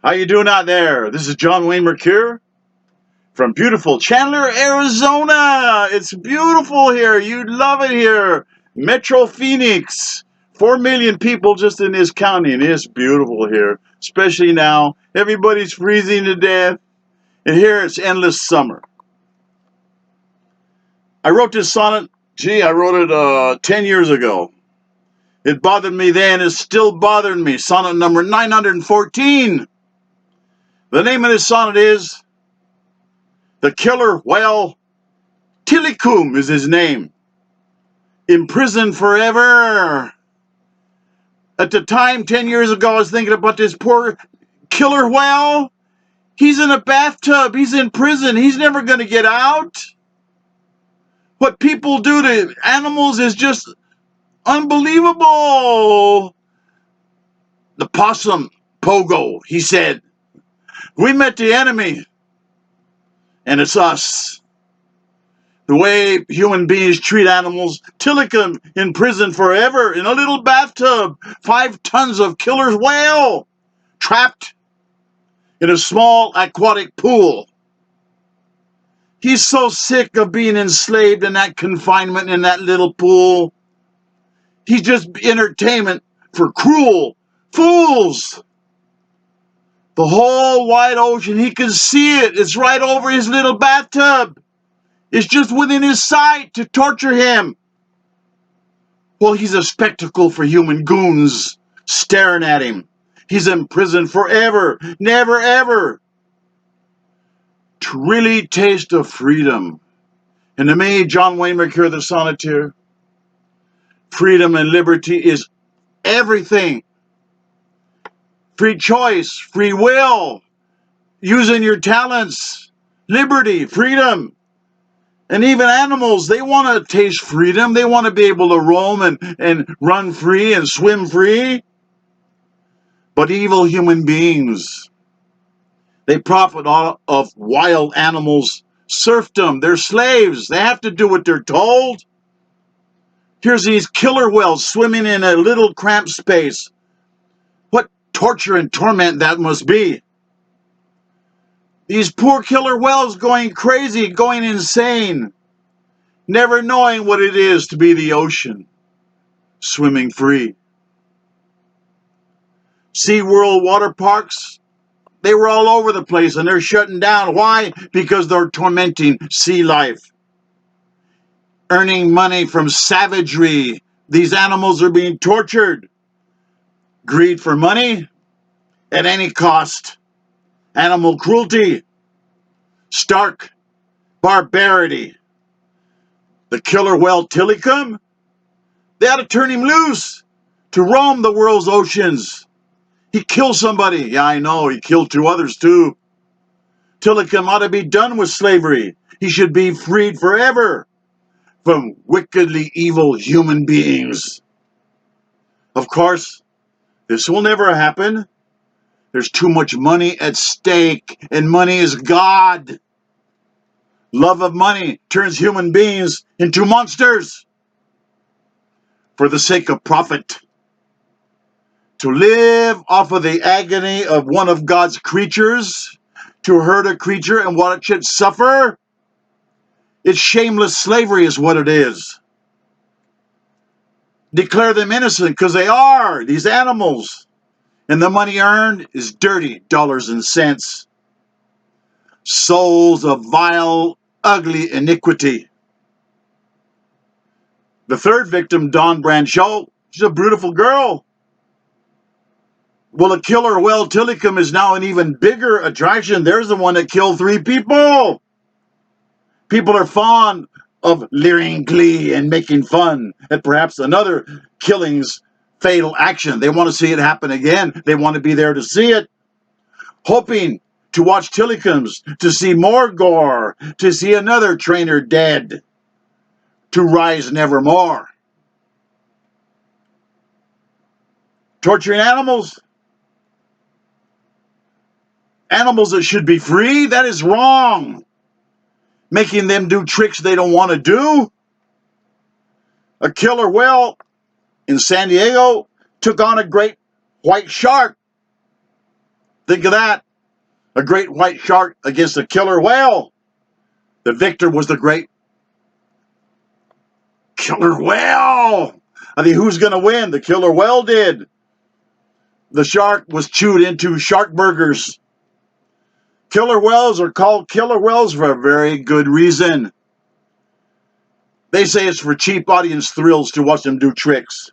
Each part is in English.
How you doing out there? This is John Wayne Mercure from beautiful Chandler, Arizona. It's beautiful here. You'd love it here. Metro Phoenix. 4 million people just in this county, and it's beautiful here. Especially now. Everybody's freezing to death. And here it's endless summer. I wrote this sonnet. I wrote it 10 years ago. It bothered me then. It's still bothering me. Sonnet number 914. The name of this sonnet is The Killer Whale. Tilikum is his name. Imprisoned forever. At the time, 10 years ago, I was thinking about this poor killer whale. He's in a bathtub. He's in prison. He's never going to get out. What people do to animals is just unbelievable. The possum, Pogo, he said, we met the enemy, and it's us. The way human beings treat animals. Tilikum in prison forever in a little bathtub. 5 tons of killer whale trapped in a small aquatic pool. He's so sick of being enslaved in that confinement in that little pool. He's just entertainment for cruel fools. The whole wide ocean, he can see it. It's right over his little bathtub. It's just within his sight to torture him. Well, he's a spectacle for human goons staring at him. He's in prison forever, never ever. To really taste of freedom. And to me, John Wayne Mercure, the Sonneteer, freedom and liberty is everything. Free choice, free will, using your talents, liberty, freedom. And even animals, they want to taste freedom. They want to be able to roam and run free and swim free. But evil human beings, they profit of wild animals' serfdom. They're slaves. They have to do what they're told. Here's these killer whales swimming in a little cramped space. What torture and torment that must be. These poor killer whales going crazy, going insane, never knowing what it is to be the ocean, swimming free. SeaWorld water parks, they were all over the place and they're shutting down. Why? Because they're tormenting sea life. Earning money from savagery. These animals are being tortured. Greed for money at any cost. Animal cruelty. Stark barbarity. The killer whale Tilikum, they ought to turn him loose to roam the world's oceans. He killed somebody. Yeah, I know. He killed 2 others too. Tilikum ought to be done with slavery. He should be freed forever from wickedly evil human beings. Of course, this will never happen. There's too much money at stake, and money is God. Love of money turns human beings into monsters for the sake of profit. To live off of the agony of one of God's creatures, to hurt a creature and what it should suffer, it's shameless slavery is what it is. Declare them innocent because they are, these animals. And the money earned is dirty dollars and cents. Souls of vile, ugly iniquity. The third victim, Dawn Brancheau, she's a beautiful girl. Well, the killer whale Tilikum is now an even bigger attraction. There's the one that killed 3 people. People are fond of leering glee and making fun at perhaps another killing's fatal action. They want to see it happen again. They want to be there to see it. Hoping to watch Tilikums, to see more gore, to see another trainer dead, to rise nevermore. Torturing animals? Animals that should be free? That is wrong. Making them do tricks they don't want to do? A killer whale in San Diego took on a great white shark. Think of that. A great white shark against a killer whale. The victor was the great killer whale. I mean, who's going to win? The killer whale did. The shark was chewed into shark burgers. Killer whales are called killer whales for a very good reason. They say it's for cheap audience thrills to watch them do tricks.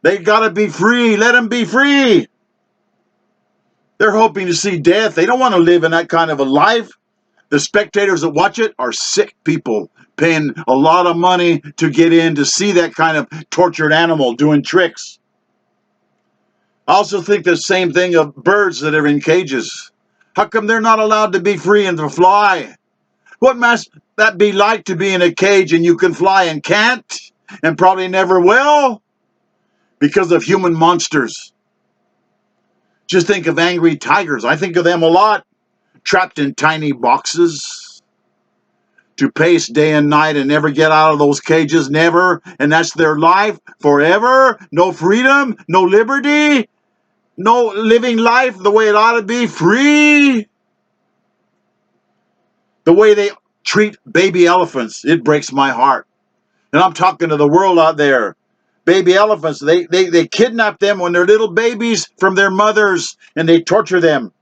They gotta be free. Let them be free. They're hoping to see death. They don't want to live in that kind of a life. The spectators that watch it are sick people paying a lot of money to get in to see that kind of tortured animal doing tricks. I also think the same thing of birds that are in cages. How come they're not allowed to be free and to fly? What must that be like to be in a cage and you can fly and can't and probably never will because of human monsters? Just think of angry tigers. I think of them a lot, trapped in tiny boxes to pace day and night and never get out of those cages, never. And that's their life forever. No freedom, no liberty, no living life the way it ought to be, free. The way they treat baby elephants, it breaks my heart. And I'm talking to the world out there. Baby elephants, they kidnap them when they're little babies from their mothers, and they torture them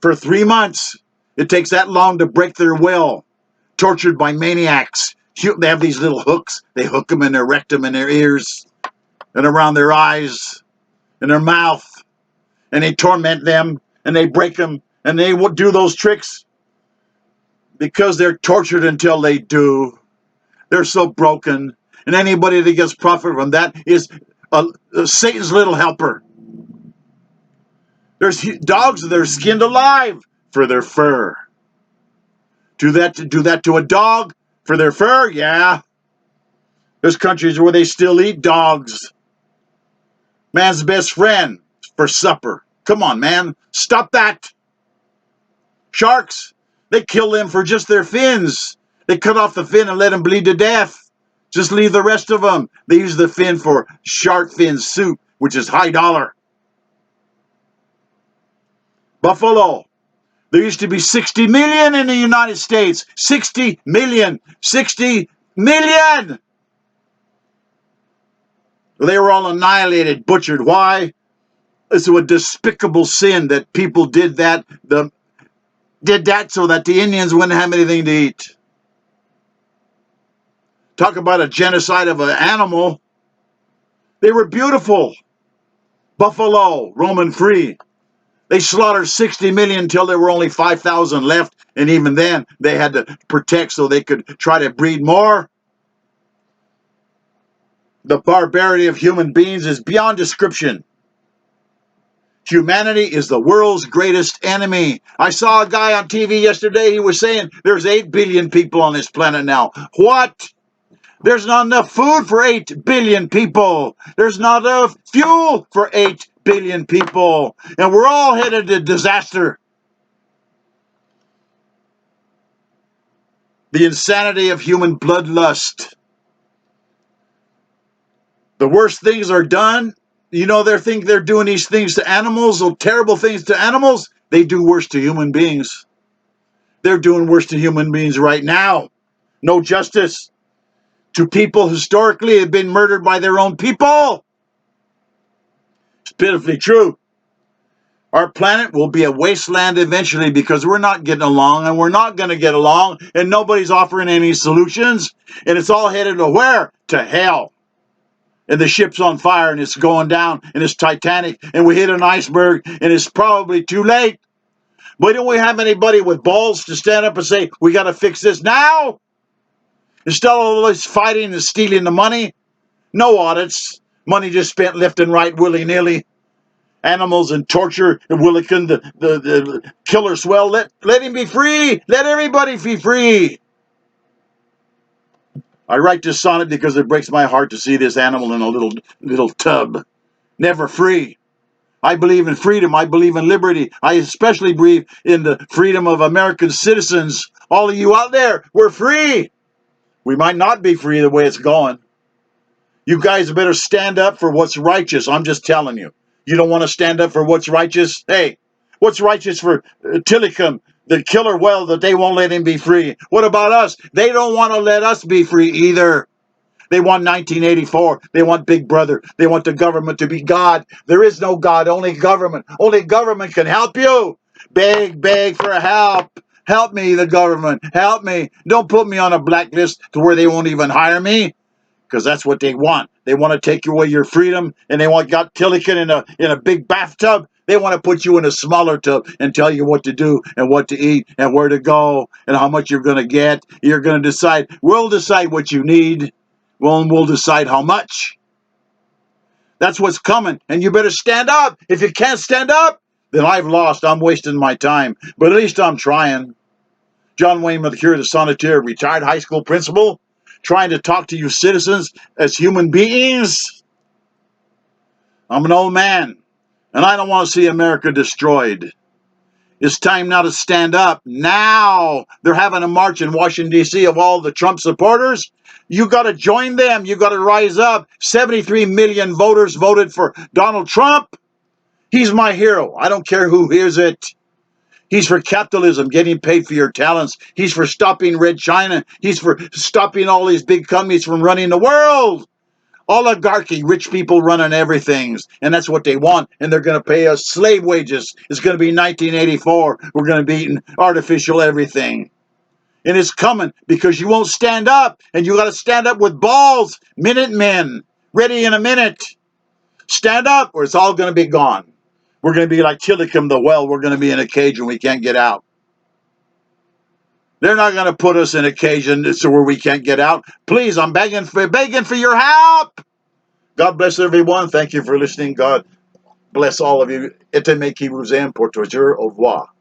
for 3 months. It takes that long to break their will. Tortured by maniacs. They have these little hooks. They hook them in their rectum and their ears and around their eyes and their mouth. And they torment them and they break them and they do those tricks because they're tortured until they do. They're so broken. And anybody that gets profit from that is Satan's little helper. There's dogs that are skinned alive for their fur. Do that to a dog for their fur? Yeah. There's countries where they still eat dogs. Man's best friend for supper. Come on, man. Stop that. Sharks, they kill them for just their fins. They cut off the fin and let them bleed to death. Just leave the rest of them. They use the fin for shark fin soup, which is high dollar. Buffalo. There used to be 60 million in the United States. 60 million. 60 million! They were all annihilated, butchered. Why? It's a despicable sin that people did that. Did that so that the Indians wouldn't have anything to eat. Talk about a genocide of an animal. They were beautiful. Buffalo, roaming free. They slaughtered 60 million until there were only 5,000 left. And even then, they had to protect so they could try to breed more. The barbarity of human beings is beyond description. Humanity is the world's greatest enemy. I saw a guy on TV yesterday. He was saying there's 8 billion people on this planet now. What? There's not enough food for 8 billion people. There's not enough fuel for 8 billion people. And we're all headed to disaster. The insanity of human bloodlust. The worst things are done. You know, they think they're doing these things to animals, those terrible things to animals. They do worse to human beings. They're doing worse to human beings right now. No justice to people historically have been murdered by their own people. It's pitifully true. Our planet will be a wasteland eventually because we're not getting along and we're not going to get along and nobody's offering any solutions. And it's all headed to where? To hell. And the ship's on fire and it's going down and it's Titanic and we hit an iceberg and it's probably too late. But don't we have anybody with balls to stand up and say, we got to fix this now? Instead of all this fighting and stealing the money, no audits, money just spent left and right willy-nilly. Animals and torture and Willikin, the killer swell, let him be free. Let everybody be free. I write this sonnet because it breaks my heart to see this animal in a little tub. Never free. I believe in freedom. I believe in liberty. I especially believe in the freedom of American citizens. All of you out there, we're free. We might not be free the way it's going. You guys better stand up for what's righteous. I'm just telling you. You don't want to stand up for what's righteous? Hey, What's righteous for Tilikum, the killer whale, that they won't let him be free? What about us? They don't want to let us be free either. They want 1984. They want Big Brother. They want the government to be God. There is no God, only government. Only government can help you. Beg for help. Help me, the government. Help me. Don't put me on a blacklist to where they won't even hire me, because that's what they want. They want to take away your freedom, and they got Tilikum in a big bathtub. They want to put you in a smaller tub and tell you what to do and what to eat and where to go and how much you're going to get. You're going to decide. We'll decide what you need. Well, and we'll decide how much. That's what's coming, and you better stand up. If you can't stand up, then I've lost. I'm wasting my time, but at least I'm trying. John Wayne Mercure, the Sonneteer, retired high school principal, trying to talk to you citizens as human beings. I'm an old man, and I don't want to see America destroyed. It's time now to stand up. Now they're having a march in Washington, D.C. of all the Trump supporters. You got to join them. You got to rise up. 73 million voters voted for Donald Trump. He's my hero. I don't care who hears it. He's for capitalism, getting paid for your talents. He's for stopping Red China. He's for stopping all these big companies from running the world. Oligarchy, rich people running everything, and that's what they want, and they're going to pay us slave wages. It's going to be 1984. We're going to be eating artificial everything, and it's coming because you won't stand up, and you got to stand up with balls. Minutemen, ready in a minute. Stand up, or it's all going to be gone. We're going to be like Tilikum the well. We're going to be in a cage, and we can't get out. They're not going to put us in a cage so where we can't get out. Please, I'm begging for your help. God bless everyone. Thank you for listening. God bless all of you. Et me qui vous aime pour toujours. Au revoir.